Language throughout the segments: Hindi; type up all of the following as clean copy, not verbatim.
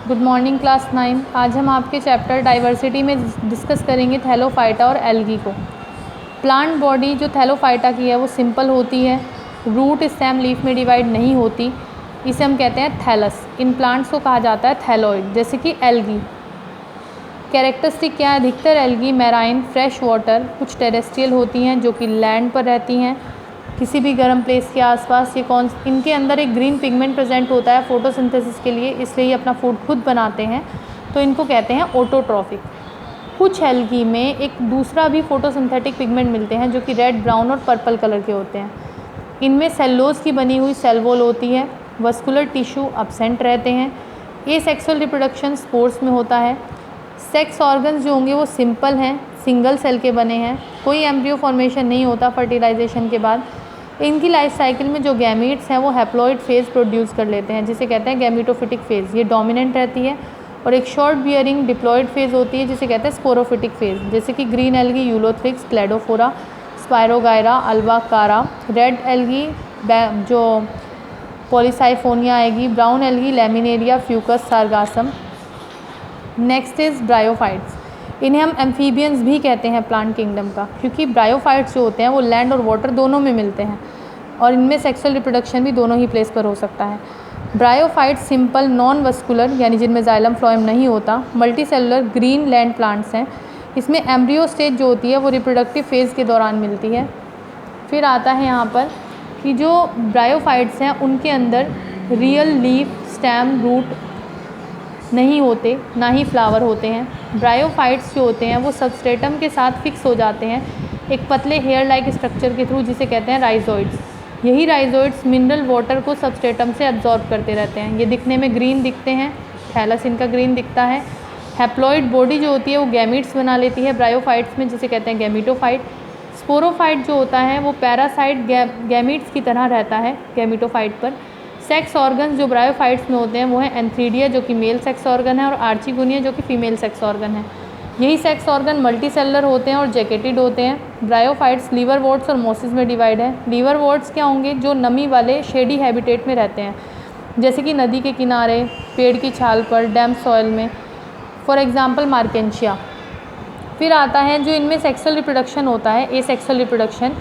Good morning class 9। आज हम आपके चैप्टर डाइवर्सिटी में डिस्कस करेंगे थैलोफाइटा और एल्गी को। प्लांट बॉडी जो थैलोफाइटा की है वो सिंपल होती है, रूट स्टेम लीफ में डिवाइड नहीं होती, इसे हम कहते हैं थैलस। इन प्लांट्स को कहा जाता है थैलोइड, जैसे कि एल्गी। कैरेक्टरिस्टिक क्या है? अधिकतर एल्गी मैराइन फ्रेश वाटर, कुछ टेरेस्ट्रियल होती हैं जो कि लैंड पर रहती हैं किसी भी गर्म प्लेस के आसपास। इनके अंदर एक ग्रीन पिगमेंट प्रेजेंट होता है फोटोसिंथेसिस के लिए, इसलिए ये अपना फूड खुद बनाते हैं, तो इनको कहते हैं ऑटोट्रॉफिक। कुछ एल्गी में एक दूसरा भी फोटोसिंथेटिक पिगमेंट मिलते हैं जो कि रेड, ब्राउन और पर्पल कलर के होते हैं। इनमें सेल्यूलोज की बनी हुई सेल वॉल होती है, वस्कुलर टिश्यू अब्सेंट रहते हैं। एसेक्सुअल रिप्रोडक्शन स्पोर्स में होता है। सेक्स ऑर्गन्स जो होंगे वो सिंपल हैं, सिंगल सेल के बने हैं, कोई एम्ब्रियो फॉर्मेशन नहीं होता फर्टिलाइजेशन के बाद। इनकी लाइफ साइकिल में जो गैमीट्स हैं वो हैप्लॉइड फेज़ प्रोड्यूस कर लेते हैं, जिसे कहते हैं गैमीटोफिटिक फेज़। ये डोमिनेंट रहती है। और एक शॉर्ट बियरिंग डिप्लॉइड फेज़ होती है जिसे कहते हैं स्पोरोफिटिक फेज़, जैसे कि green algae Ulothrix, Cladophora, Spirogyra, अल्बाकारा। रेड एल्गी जो पॉलीसाइफोनिया आएगी, brown algae Laminaria, Fucus, Sargassum. Next is bryophytes. इन्हें हम एम्फीबियंस भी कहते हैं प्लांट किंगडम का, क्योंकि ब्रायोफाइट्स जो होते हैं वो लैंड और वाटर दोनों में मिलते हैं और इनमें सेक्सुअल रिप्रोडक्शन भी दोनों ही प्लेस पर हो सकता है। ब्रायोफाइट्स सिंपल नॉन वस्कुलर यानी जिनमें जाइलम फ्लोएम नहीं होता, multi cellular green land plants हैं। इसमें एम्ब्रियो स्टेज जो होती है वो रिप्रोडक्टिव फेज़ के दौरान मिलती है। फिर आता है यहाँ पर कि जो ब्रायोफाइट्स हैं उनके अंदर रियल लीफ, स्टेम, रूट नहीं होते, ना ही फ्लावर होते हैं। ब्रायोफाइट्स जो होते हैं वो सबस्ट्रेटम के साथ फिक्स हो जाते हैं एक पतले हेयर लाइक स्ट्रक्चर के थ्रू, जिसे कहते हैं राइजोइड्स। यही राइजोइड्स मिनरल वाटर को सबस्ट्रेटम से एब्जॉर्ब करते रहते हैं। ये दिखने में ग्रीन दिखते हैं, थैलस इनका ग्रीन दिखता है। हैप्लॉइड बॉडी जो होती है वो गैमीट्स बना लेती है ब्रायोफाइट्स में, जिसे कहते हैं गैमीटोफाइट। स्पोरोफाइट जो होता है वो पैरासाइट गैमीट्स की तरह रहता है गैमीटोफाइट पर। सेक्स ऑर्गन जो ब्रायोफाइट्स में होते हैं वो है एंथ्रीडिया जो कि मेल सेक्स ऑर्गन है, और आर्चिगोनिया जो कि फीमेल सेक्स ऑर्गन है। यही सेक्स ऑर्गन मल्टी सेलुलर होते हैं और जैकेटेड होते हैं। ब्रायोफाइट्स लीवर वॉर्ट्स और मोसिस में डिवाइड है। लीवर वॉर्ट्स क्या होंगे? जो नमी वाले शेडी हैबिटेट में रहते हैं, जैसे कि नदी के किनारे, पेड़ की छाल पर, डैम्प सॉइल में, फॉर एग्जाम्पल मार्केंशिया। फिर आता है जो इनमें सेक्सुअल रिप्रोडक्शन होता है, एसेक्सुअल रिप्रोडक्शन,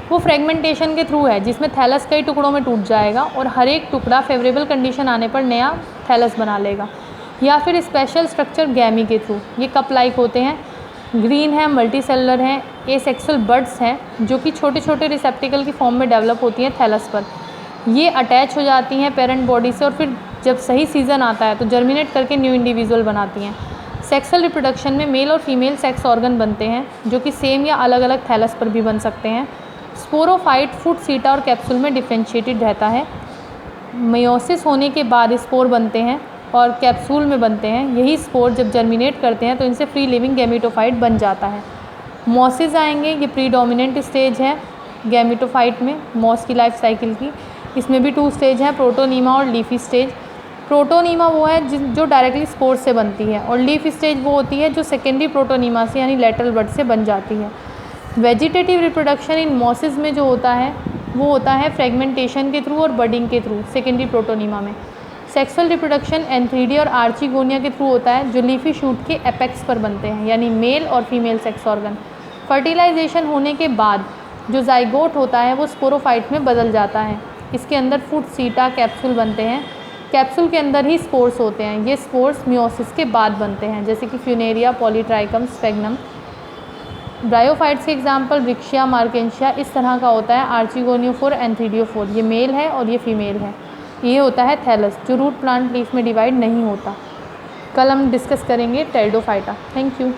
वो फ्रेगमेंटेशन के थ्रू है, जिसमें थैलस कई टुकड़ों में टूट जाएगा और हर एक टुकड़ा फेवरेबल कंडीशन आने पर नया थैलस बना लेगा। या फिर स्पेशल स्ट्रक्चर गैमी के थ्रू। ये कप लाइक होते हैं, ग्रीन है, मल्टी सेलुलर हैं, एसेक्सुअल बड्स हैं जो कि छोटे छोटे रिसेप्टिकल की फॉर्म में डेवलप होती हैं थैलस पर। ये अटैच हो जाती हैं पेरेंट बॉडी से और फिर जब सही सीज़न आता है तो जर्मिनेट करके न्यू इंडिविजुअल बनाती हैं। सेक्सुअल रिप्रोडक्शन में मेल और फीमेल सेक्स ऑर्गन बनते हैं जो कि सेम या अलग अलग थैलस पर भी बन सकते हैं। स्पोरोफाइट फुट, सीटा और कैप्सूल में डिफ्रेंशिएटेड रहता है। मेयोसिस होने के बाद स्पोर बनते हैं और कैप्सूल में बनते हैं। यही स्पोर जब जर्मिनेट करते हैं तो इनसे फ्री लिविंग गैमीटोफाइट बन जाता है। मॉसिस आएंगे, ये प्रीडोमिनेंट स्टेज है गैमीटोफाइट में, मॉस की लाइफ साइकिल की। इसमें भी 2 स्टेज हैं, प्रोटोनीमा और लीफी स्टेज। प्रोटोनीमा वो है जो डायरेक्टली स्पोर से बनती है, और लीफ स्टेज वो होती है जो सेकेंडरी प्रोटोनीमा से यानी लेटरल बड से बन जाती है। वेजिटेटिव रिप्रोडक्शन इन मॉसिस में जो होता है वो होता है फ्रेगमेंटेशन के थ्रू और बडिंग के थ्रू सेकेंडरी प्रोटोनीमा में। सेक्सुअल रिप्रोडक्शन एंथ्रीडिया और आर्चिगोनिया के थ्रू होता है जो लीफी शूट के एपेक्स पर बनते हैं, यानी मेल और फीमेल सेक्स ऑर्गन। फर्टिलाइजेशन होने के बाद जो जाइगोट होता है वो स्पोरोफाइट में बदल जाता है। इसके अंदर फुट, सीटा, कैप्सूल बनते हैं। कैप्सूल के अंदर ही स्पोर्स होते हैं। ये स्पोर्स मियोसिस के बाद बनते हैं, जैसे कि फ्यूनेरिया, पॉलीट्राइकम, स्फेग्नम। ब्रायोफाइट्स के एग्जाम्पल रिक्शिया, मार्केंशिया इस तरह का होता है। आर्चिगोनियोफोर, एंथ्रीडियोफोर, ये मेल है और ये फीमेल है। ये होता है थैलस जो रूट प्लांट लीफ में डिवाइड नहीं होता। कल हम डिस्कस करेंगे टेरिडोफाइटा। Thank you.